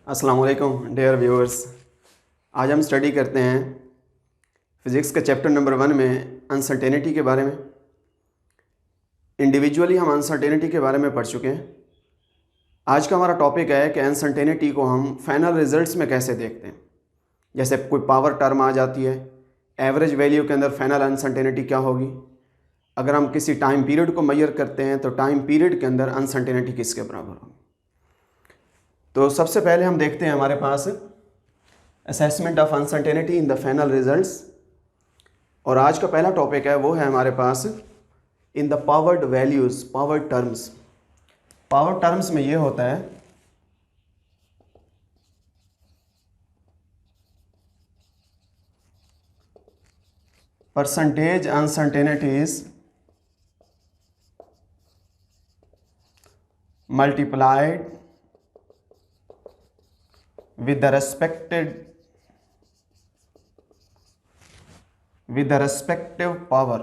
अस्सलाम वालेकुम dear viewers. आज हम स्टडी करते हैं फ़िज़िक्स के चैप्टर नंबर 1 में अनसर्टेनिटी के बारे में। इंडिविजुअली हम अनसर्टेनिटी के बारे में पढ़ चुके हैं। आज का हमारा टॉपिक है कि अनसर्टेनिटी को हम फाइनल रिजल्ट्स में कैसे देखते हैं। जैसे कोई पावर टर्म आ जाती है, एवरेज वैल्यू के अंदर फाइनल अनसर्टेनिटी क्या होगी। अगर हम किसी टाइम पीरियड को मेजर करते हैं तो टाइम पीरियड के अंदर अनसर्टेनिटी किसके बराबर होगी। तो सबसे पहले हम देखते हैं हमारे पास assessment of uncertainty in the final results. और आज का पहला टॉपिक है वो है हमारे पास in the powered values, power terms. Power terms में ये होता है percentage uncertainties multiplied with the respective power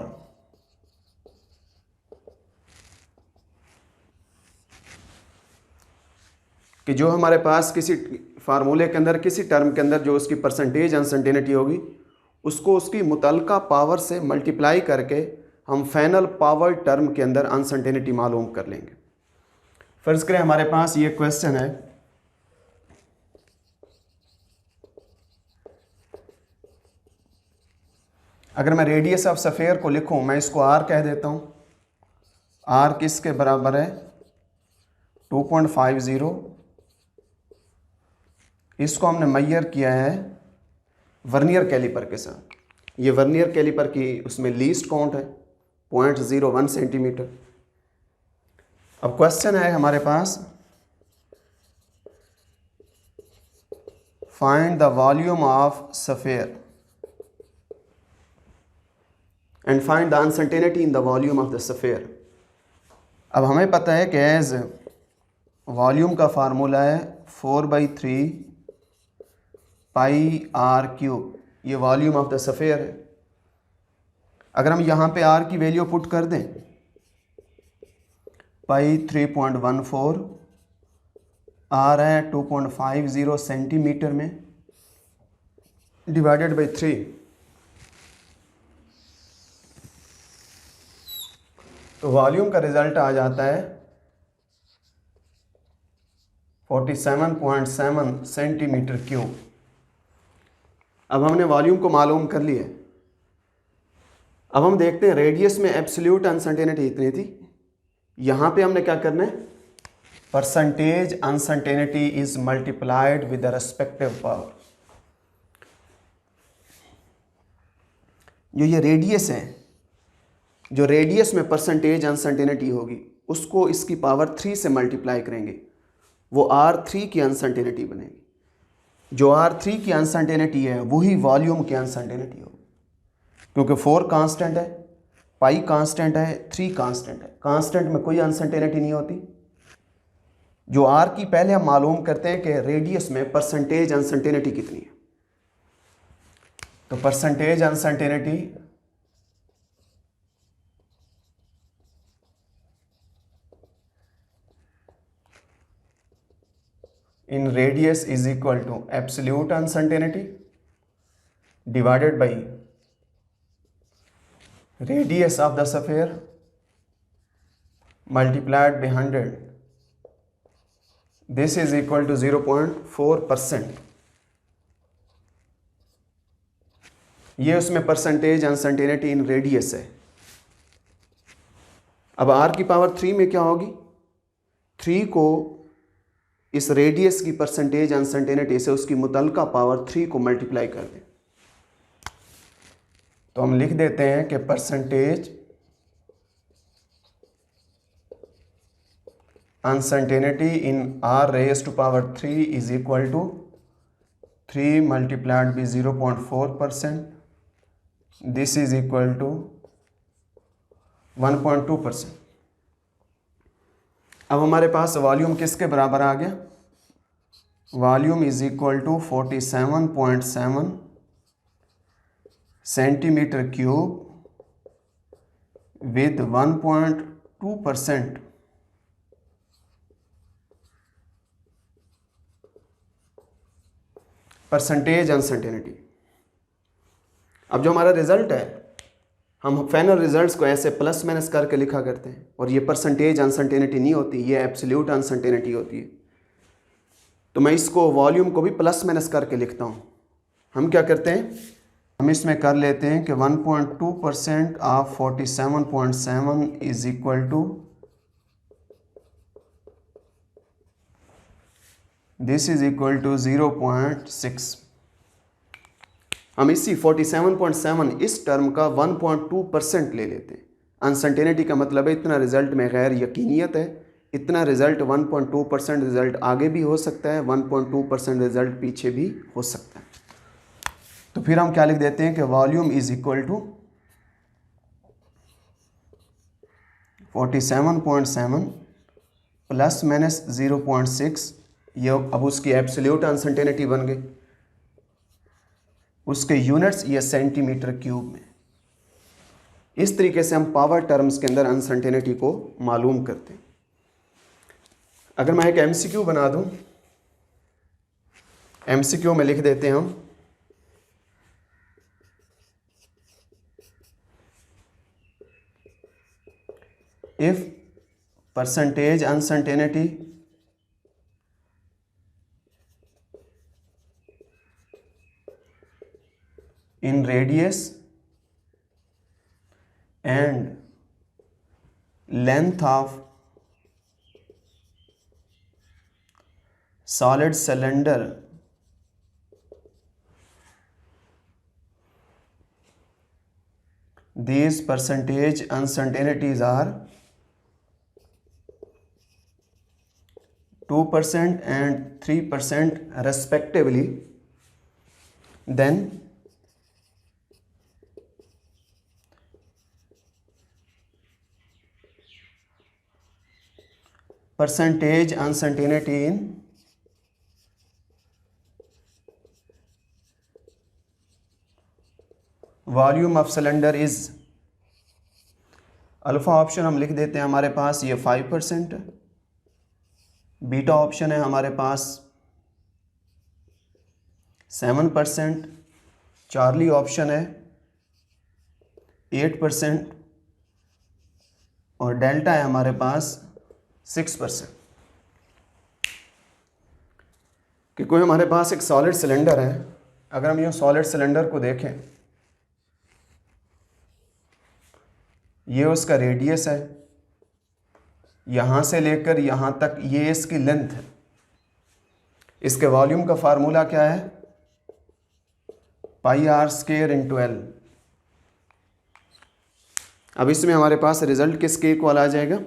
कि जो हमारे पास किसी फार्मूले के अंदर किसी टर्म के अंदर जो उसकी परसेंटेज अनसर्टेनिटी होगी उसको उसकी मुतल्लिका पावर से मल्टीप्लाई करके हम फाइनल पावर टर्म के अंदर अनसर्टेनिटी मालूम कर लेंगे। फ़र्ज़ करें हमारे पास ये क्वेश्चन है, अगर मैं रेडियस ऑफ सफ़ेयर को लिखूं, मैं इसको आर कह देता हूं। आर किसके बराबर है 2.50। इसको हमने मेजर किया है वर्नियर कैलिपर के साथ। ये वर्नियर कैलिपर की उसमें लीस्ट काउंट है 0.01 सेंटीमीटर। अब क्वेश्चन है हमारे पास find the volume of sphere and find the uncertainty in the volume of the sphere. अब हमें पता है कि एज वॉल्यूम का फार्मूला है 4/3 पाई आर क्यूब। ये वॉल्यूम ऑफ द सफ़ेयर है। अगर हम यहाँ पे आर की वैल्यू पुट कर दें पाई 3.14, आर है 2.50 सेंटीमीटर में, डिवाइडेड बाई 3, तो वॉल्यूम का रिजल्ट आ जाता है 47.7 सेंटीमीटर क्यूब। अब हमने वॉल्यूम को मालूम कर लिया। अब हम देखते हैं रेडियस में एब्सोल्यूट अनसर्टेनिटी इतनी थी। यहाँ पे हमने क्या करना है, percentage uncertainty is multiplied with the respective power. जो ये रेडियस है, जो रेडियस में परसेंटेज अनसर्टेनिटी होगी उसको इसकी पावर 3 से मल्टीप्लाई करेंगे, वो R3 की अनसर्टेनिटी बनेगी। जो R3 की अनसर्टेनिटी है वही वॉल्यूम की अनसर्टेनिटी होगी, क्योंकि 4 कांस्टेंट है, पाई कांस्टेंट है, 3 कांस्टेंट है। कांस्टेंट में कोई अनसर्टेनिटी नहीं होती। जो R की पहले हम मालूम करते हैं कि रेडियस में परसेंटेज अनसर्टेनिटी कितनी है। तो percentage uncertainty in radius is equal to absolute uncertainty divided by radius of the sphere multiplied by 100. This is equal to 0.4%. ये उसमें परसेंटेज अनसर्टेनिटी इन रेडियस है। अब r की पावर 3 में क्या होगी, 3 को इस रेडियस की परसेंटेज अनसर्टेनिटी से उसकी मुतल्लिका पावर 3 को मल्टीप्लाई कर दें। तो हम लिख देते हैं कि percentage uncertainty in r raise to power 3 is equal to 3 multiplied by 0.4%। This is equal to 1.2%। अब हमारे पास वॉल्यूम किसके बराबर आ गया, volume is equal to 47.7 centimetre cube with 1.2% percentage uncertainty. अब जो हमारा रिजल्ट है, हम फाइनल रिजल्ट्स को ऐसे प्लस माइनस करके लिखा करते हैं, और ये परसेंटेज अनसर्टेनिटी नहीं होती, ये एब्सोल्यूट अनसर्टेनिटी होती है। तो मैं इसको वॉल्यूम को भी प्लस माइनस करके लिखता हूँ। हम क्या करते हैं, हम इसमें कर लेते हैं कि 1.2% of 47.7 is equal to this is equal to 0.6। हम इसी 47.7 इस टर्म का 1.2% ले लेते हैं। अनसर्टेनिटी का मतलब है इतना रिजल्ट में गैर यकीनियत है, इतना रिजल्ट 1.2% रिजल्ट आगे भी हो सकता है, 1.2% रिजल्ट पीछे भी हो सकता है। तो फिर हम क्या लिख देते हैं कि volume is equal to 47.7 plus minus 0.6, ये अब उसकी एब्सोल्यूट अनसर्टेनिटी बन गई। उसके यूनिट्स ये सेंटीमीटर क्यूब में। इस तरीके से हम पावर टर्म्स के अंदर अनसर्टेनिटी को मालूम करते हैं। अगर मैं एक एमसीक्यू बना दूं, एमसीक्यू में लिख देते हैं हम if percentage uncertainty in radius and length of solid cylinder these percentage uncertainties are 2% and 3% respectively, then percentage uncertainty in volume of cylinder is, alpha option हम लिख देते हैं हमारे पास ये 5% है, बीटा ऑप्शन है हमारे पास 7%, चार्ली ऑप्शन है 8% और डेल्टा है हमारे पास 6%। कि कोई हमारे पास एक सॉलिड सिलेंडर है, अगर हम ये सॉलिड सिलेंडर को देखें, ये उसका रेडियस है, यहाँ से लेकर यहाँ तक ये इसकी लेंथ है। इसके वॉल्यूम का फार्मूला क्या है, πr² × L। अब इसमें हमारे पास रिजल्ट किसके इक्वल आ जाएगा,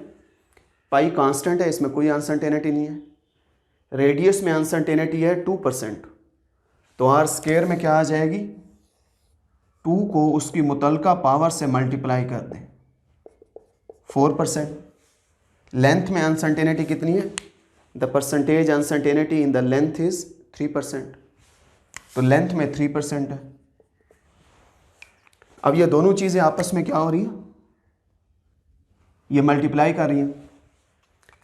पाई कांस्टेंट है, इसमें कोई अनसर्टेनिटी नहीं है। रेडियस में अनसर्टेनिटी है 2%, तो r² में क्या आ जाएगी, 2 को उसकी मुतलका पावर से मल्टीप्लाई कर दें, 4%। लेंथ में अनसर्टेनिटी कितनी है, the percentage uncertainty in the length is 3%, तो लेंथ में 3% है। अब ये दोनों चीज़ें आपस में क्या हो रही है, ये मल्टीप्लाई कर रही हैं,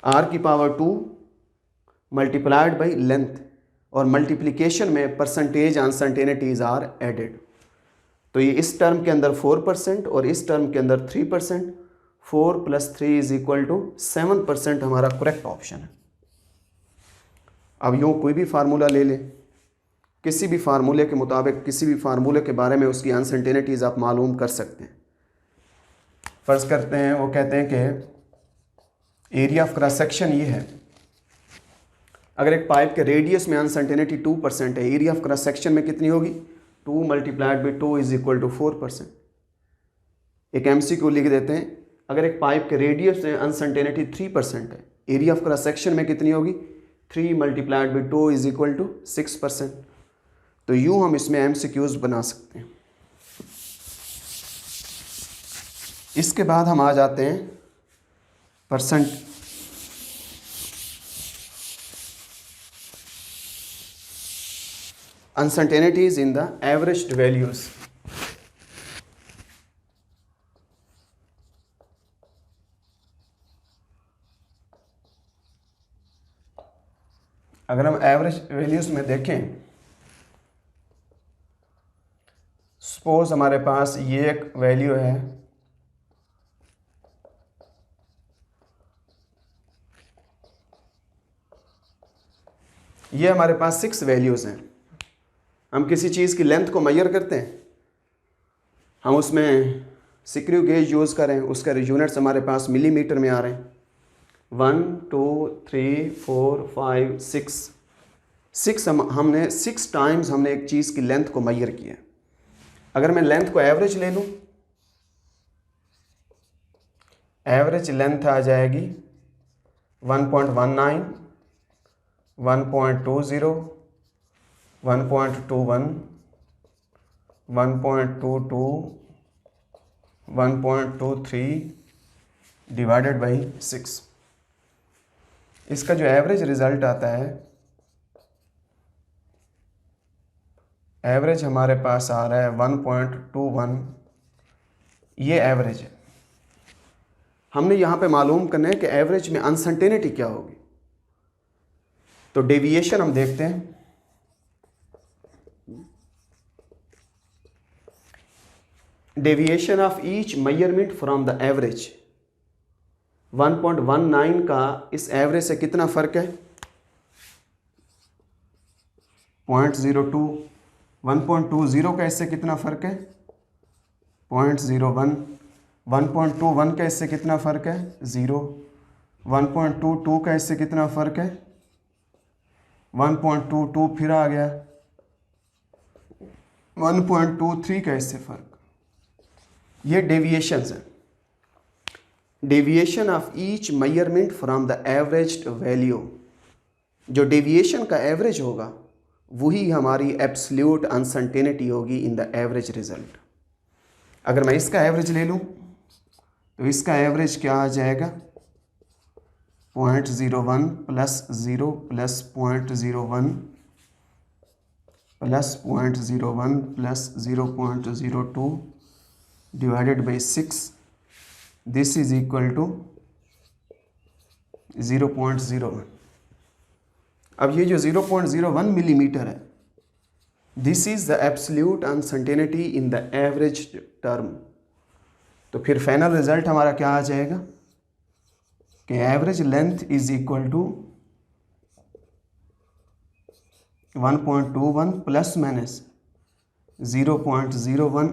r² मल्टीप्लाइड बाई लेंथ, और मल्टीप्लिकेशन में परसेंटेज अनसर्टेनिटीज आर एडेड। तो ये इस टर्म के अंदर 4% और इस टर्म के अंदर 3%, 4 + 3 = 7% हमारा करेक्ट ऑप्शन है। अब यूँ कोई भी फार्मूला ले लें, किसी भी फार्मूले के मुताबिक, किसी भी फार्मूले के बारे में उसकी अनसर्टेनिटीज़ आप मालूम कर सकते हैं। फ़र्ज़ करते हैं वो कहते हैं कि एरिया ऑफ क्रॉस सेक्शन ये है, अगर एक पाइप के रेडियस में अनसर्टेनिटी 2% है, एरिया ऑफ क्रॉस सेक्शन में कितनी होगी, 2 × 2 = 4%। एक MCQ लिख देते हैं, अगर एक पाइप के रेडियस में अनसर्टेनिटी 3% है, एरिया ऑफ क्रॉस सेक्शन में कितनी होगी, 3 × 2 = 6%। तो यूँ हम इसमें MCQs बना सकते हैं। इसके बाद हम आ जाते हैं uncertainties in the averaged values। अगर हम एवरेज वैल्यूज़ में देखें सपोज हमारे पास ये एक वैल्यू है, ये हमारे पास 6 वैल्यूज़ हैं। हम किसी चीज़ की लेंथ को मेजर करते हैं, हम उसमें स्क्रू गेज यूज़ करें, उसका यूनिट्स हमारे पास मिलीमीटर में आ रहे हैं। 1 2 3 4 5 6 हमने 6 टाइम्स हमने एक चीज़ की लेंथ को मेजर किया। अगर मैं लेंथ को एवरेज ले लूँ, एवरेज लेंथ आ जाएगी 1.19, 1.20, 1.21, 1.22, 1.23 डिवाइडेड बाई 6। इसका जो एवरेज रिजल्ट आता है, एवरेज हमारे पास आ रहा है 1.21। ये एवरेज है। हमने यहाँ पे मालूम करना है कि एवरेज में अनसर्टेनिटी क्या होगी। तो डेविएशन हम देखते हैं। Deviation of each measurement from the average, 1.19 का इस एवरेज से कितना फ़र्क है? 0.02। 1.20 का इससे कितना फ़र्क है? 0.01। 1.21 का इससे कितना फ़र्क है? 0। 1.22 का इससे कितना फ़र्क है? 1.22 फिर आ गया। 1.23 का इससे फ़र्क। ये डेविएशंस हैं। Deviation of each measurement from the averaged value. जो डेविएशन का एवरेज होगा वही हमारी एब्सोल्यूट अनसर्टेनिटी होगी इन द एवरेज रिजल्ट। अगर मैं इसका एवरेज ले लूँ तो इसका एवरेज क्या आ जाएगा? 0.01 plus 0 plus 0.01 plus 0.01 plus 0.02 divided by 6। This is equal to 0.01। अब ये जो 0.01 मिलीमीटर है, this is the absolute uncertainty in the average term. तो फिर फाइनल रिजल्ट हमारा क्या आ जाएगा कि average length is equal to 1.21 plus minus 0.01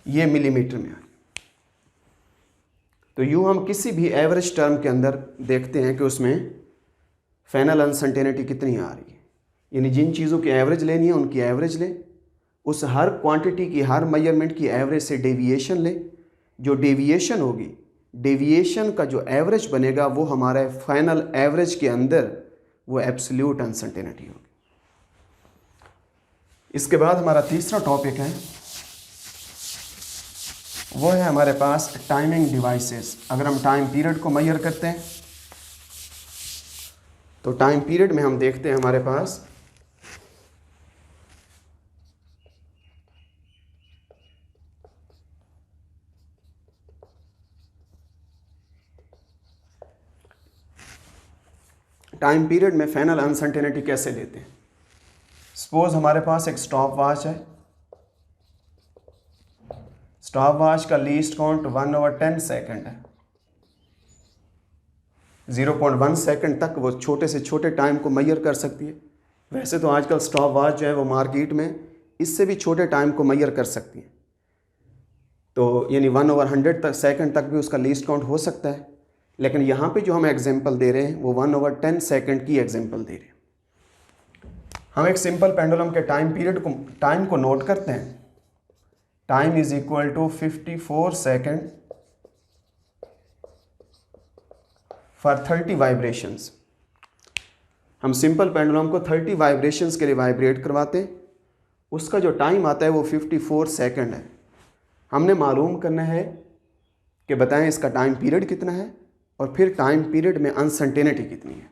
ये मिलीमीटर में आ। तो यूँ हम किसी भी एवरेज टर्म के अंदर देखते हैं कि उसमें फाइनल अनसर्टेनिटी कितनी आ रही है। यानी जिन चीज़ों की एवरेज लेनी है उनकी एवरेज लें, उस हर क्वांटिटी की, हर मेजरमेंट की एवरेज से डेविएशन लें। जो डेविएशन होगी, डेविएशन का जो एवरेज बनेगा वो हमारे फाइनल एवरेज के अंदर वो एब्सोल्यूट अनसर्टेनिटी होगी। इसके बाद हमारा तीसरा टॉपिक है, वो है हमारे पास टाइमिंग डिवाइसेस। अगर हम टाइम पीरियड को मेजर करते हैं तो टाइम पीरियड में हम देखते हैं हमारे पास टाइम पीरियड में फाइनल अनसर्टेनिटी कैसे लेते हैं। सपोज हमारे पास एक स्टॉप वॉच है। स्टॉप वॉच का लीस्ट काउंट 1/10 सेकंड है। 0.1 सेकंड तक वो छोटे से छोटे टाइम को मेजर कर सकती है। वैसे तो आजकल स्टॉप वॉच जो है वो मार्केट में इससे भी छोटे टाइम को मेजर कर सकती है। तो यानी 1/100 तक सेकंड तक भी उसका लीस्ट काउंट हो सकता है। लेकिन यहाँ पे जो हम एग्जांपल दे रहे हैं वो 1/10 सेकंड की एग्जांपल दे रहे हैं। हम एक सिंपल पेंडुलम के टाइम को नोट करते हैं। Time is equal to 54 second for 30 vibrations. हम सिंपल पेंडुलम को 30 वाइब्रेशंस के लिए वाइब्रेट करवाते हैं। उसका जो टाइम आता है वो 54 सेकंड है। हमने मालूम करना है कि बताएं इसका टाइम पीरियड कितना है और फिर टाइम पीरियड में अनसर्टेनिटी कितनी है।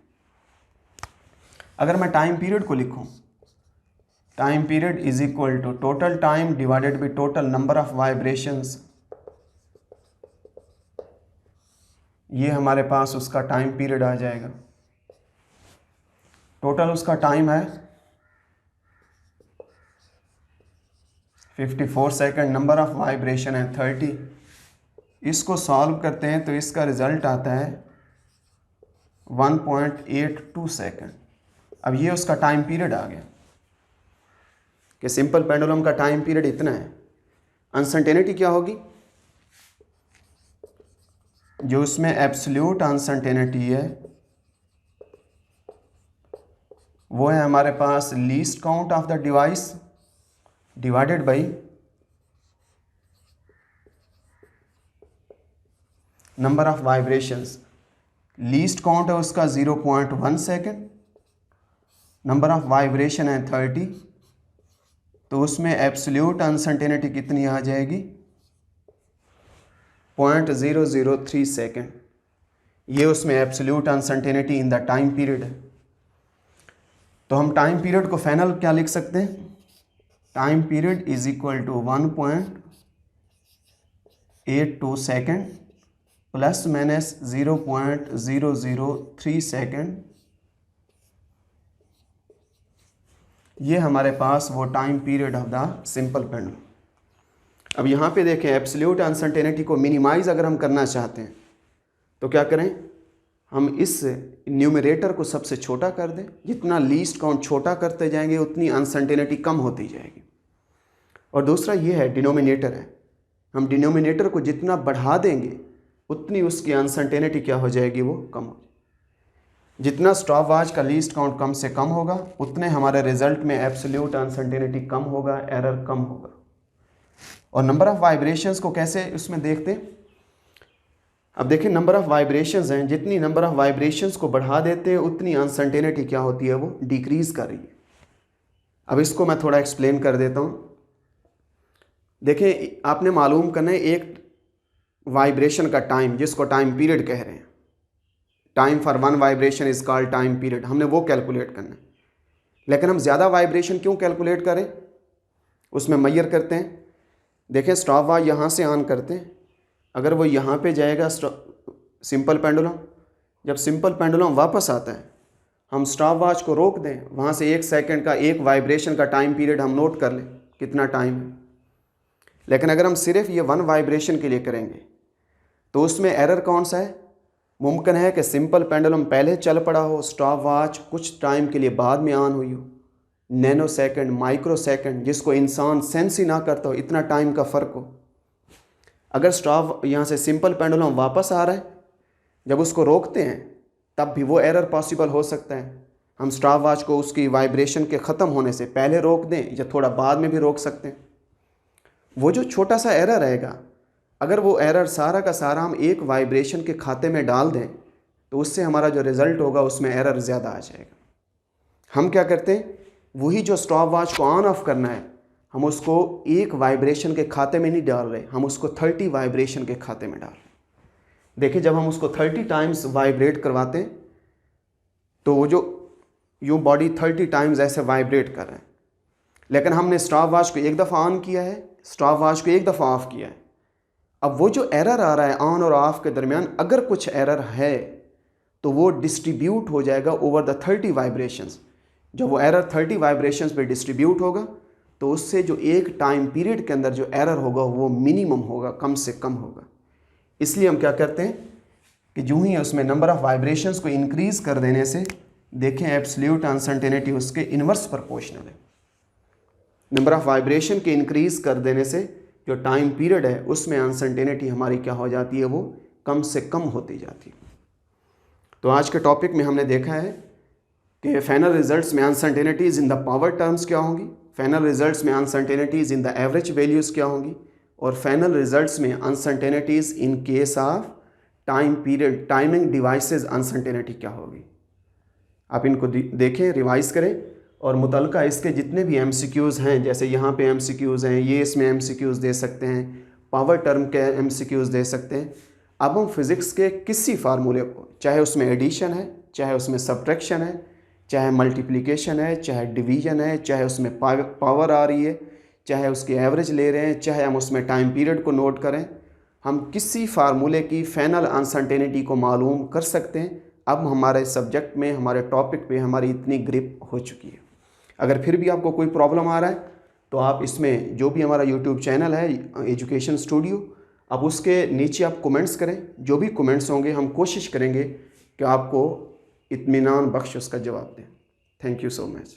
अगर मैं टाइम पीरियड को लिखूं, time period is equal to total time divided by total number of vibrations. ये हमारे पास उसका टाइम पीरियड आ जाएगा। टोटल उसका टाइम है 54 सेकंड, नंबर ऑफ वाइब्रेशन है 30। इसको सॉल्व करते हैं तो इसका रिजल्ट आता है 1.82 सेकंड। अब ये उसका टाइम पीरियड आ गया कि सिंपल पेंडुलम का टाइम पीरियड इतना है। अनसर्टेनिटी क्या होगी? जो उसमें एब्सोल्यूट अनसर्टेनिटी है वो है हमारे पास least count of the device divided by number of vibrations. Least count है उसका 0.1 सेकेंड, नंबर ऑफ वाइब्रेशन है 30, तो उसमें एब्सोल्यूट अनसर्टेनिटी कितनी आ जाएगी? 0.003 सेकेंड। ये उसमें absolute uncertainty in the time period है। तो हम टाइम पीरियड को फाइनल क्या लिख सकते हैं? Time period is equal to 1.82 second plus minus 0.003 second. ये हमारे पास वो time period of the simple pendulum. अब यहाँ पे देखें, एब्सोल्यूट अनसर्टेनिटी को मिनिमाइज अगर हम करना चाहते हैं तो क्या करें? हम इस न्यूमरेटर को सबसे छोटा कर दें। जितना लीस्ट काउंट छोटा करते जाएंगे उतनी अनसर्टेनिटी कम होती जाएगी। और दूसरा ये है डिनोमिनेटर है, हम डिनोमिनेटर को जितना बढ़ा देंगे उतनी उसकी अनसर्टेनिटी क्या हो जाएगी? वो कम हो जाएगी। जितना स्टॉपवॉच का लीस्ट काउंट कम से कम होगा उतने हमारे रिजल्ट में एब्सोल्यूट अनसर्टेनिटी कम होगा, एरर कम होगा। और नंबर ऑफ वाइब्रेशंस को कैसे उसमें देखते हैं? अब देखिए, नंबर ऑफ वाइब्रेशंस हैं, जितनी नंबर ऑफ वाइब्रेशंस को बढ़ा देते हैं उतनी अनसर्टेनिटी क्या होती है? वो डिक्रीज कर रही है। अब इसको मैं थोड़ा एक्सप्लेन कर देता हूँ। देखिए, आपने मालूम करना है एक वाइब्रेशन का टाइम, जिसको टाइम पीरियड कह रहे हैं। Time for one vibration is called time period, हमने वो कैलकुलेट करना है। लेकिन हम ज़्यादा वाइब्रेशन क्यों कैलकुलेट करें? उसमें मैयर करते हैं। देखें, स्टॉप वॉच यहाँ से ऑन करते हैं, अगर वो यहाँ पे जाएगा सिंपल पेंडुलम, जब सिंपल पेंडुलम वापस आता है हम स्टॉप वॉच को रोक दें, वहाँ से 1 सेकंड का एक वाइब्रेशन का टाइम पीरियड हम नोट कर लें कितना टाइम है। लेकिन अगर हम सिर्फ ये 1 वाइब्रेशन के लिए करेंगे तो उसमें एरर कौन सा है? मुमकिन है कि सिंपल पेंडुलम पहले चल पड़ा हो, स्टॉप वॉच कुछ टाइम के लिए बाद में ऑन हुई हो। नैनो सेकंड, माइक्रो सेकंड, जिसको इंसान सेंस ही ना करता हो, इतना टाइम का फ़र्क हो। अगर स्टॉप यहाँ से सिंपल पेंडुलम वापस आ रहा है, जब उसको रोकते हैं तब भी वो एरर पॉसिबल हो सकता है। हम स्टॉप वॉच को उसकी वाइब्रेशन के ख़त्म होने से पहले रोक दें या थोड़ा बाद में भी रोक सकते हैं। वो जो छोटा सा एरर रहेगा, अगर वो एरर सारा का सारा हम एक वाइब्रेशन के खाते में डाल दें तो उससे हमारा जो रिज़ल्ट होगा उसमें एरर ज़्यादा आ जाएगा। हम क्या करते हैं, वही जो स्टॉप वॉच को ऑन ऑफ करना है, हम उसको एक वाइब्रेशन के खाते में नहीं डाल रहे, हम उसको 30 वाइब्रेशन के खाते में डाल रहे हैं। देखिए, जब हम उसको 30 टाइम्स वाइब्रेट करवाते हैं तो वो जो यूँ बॉडी 30 टाइम्स ऐसे वाइब्रेट कर रहे हैं। लेकिन हमने स्टॉप वॉच को एक दफ़ा ऑन किया है, स्टॉप वॉच को एक दफ़ा ऑफ किया है। अब वो जो एरर आ रहा है ऑन और ऑफ के दरमियान, अगर कुछ एरर है तो वो डिस्ट्रीब्यूट हो जाएगा ओवर द 30 वाइब्रेशंस। जब वो एरर 30 वाइब्रेशंस पे डिस्ट्रीब्यूट होगा तो उससे जो एक टाइम पीरियड के अंदर जो एरर होगा वो मिनिमम होगा, कम से कम होगा। इसलिए हम क्या करते हैं कि जो ही उसमें नंबर ऑफ़ वाइब्रेशंस को इंक्रीज़ कर देने से, देखें, एब्सोल्यूट अनसर्टेनिटी उसके इन्वर्स प्रोपोर्शनल है। नंबर ऑफ़ वाइब्रेशन के इंक्रीज़ कर देने से जो टाइम पीरियड है उसमें अनसर्टेनिटी हमारी क्या हो जाती है? वो कम से कम होती जाती है। तो आज के टॉपिक में हमने देखा है कि फाइनल रिजल्ट्स में uncertainties in the power terms क्या होंगी, फाइनल रिजल्ट्स में uncertainties in the average values क्या होंगी, और फाइनल रिजल्ट्स में uncertainties in case of time period timing devices uncertainty क्या होगी। आप इनको देखें, रिवाइज़ करें और मुतलका इसके जितने भी MCQs हैं, जैसे यहाँ पे MCQs हैं, ये इसमें MCQs दे सकते हैं, पावर टर्म के MCQs दे सकते हैं। अब हम फिज़िक्स के किसी फार्मूले को, चाहे उसमें एडिशन है, चाहे उसमें सब्ट्रैक्शन है, चाहे मल्टीप्लिकेशन है, चाहे डिवीज़न है, चाहे उसमें पावर आ रही है, चाहे उसकी एवरेज ले रहे हैं, चाहे हम उसमें टाइम पीरियड को नोट करें, हम किसी फार्मूले की फाइनल अनसर्टेनिटी को मालूम कर सकते हैं अब हमारे सब्जेक्ट में, हमारे टॉपिक पे हमारी इतनी ग्रिप हो चुकी है। अगर फिर भी आपको कोई प्रॉब्लम आ रहा है तो आप इसमें जो भी हमारा यूट्यूब चैनल है एजुकेशन स्टूडियो, आप उसके नीचे आप कमेंट्स करें। जो भी कमेंट्स होंगे हम कोशिश करेंगे कि आपको इत्मीनान बख्श उसका जवाब दें। Thank you so much.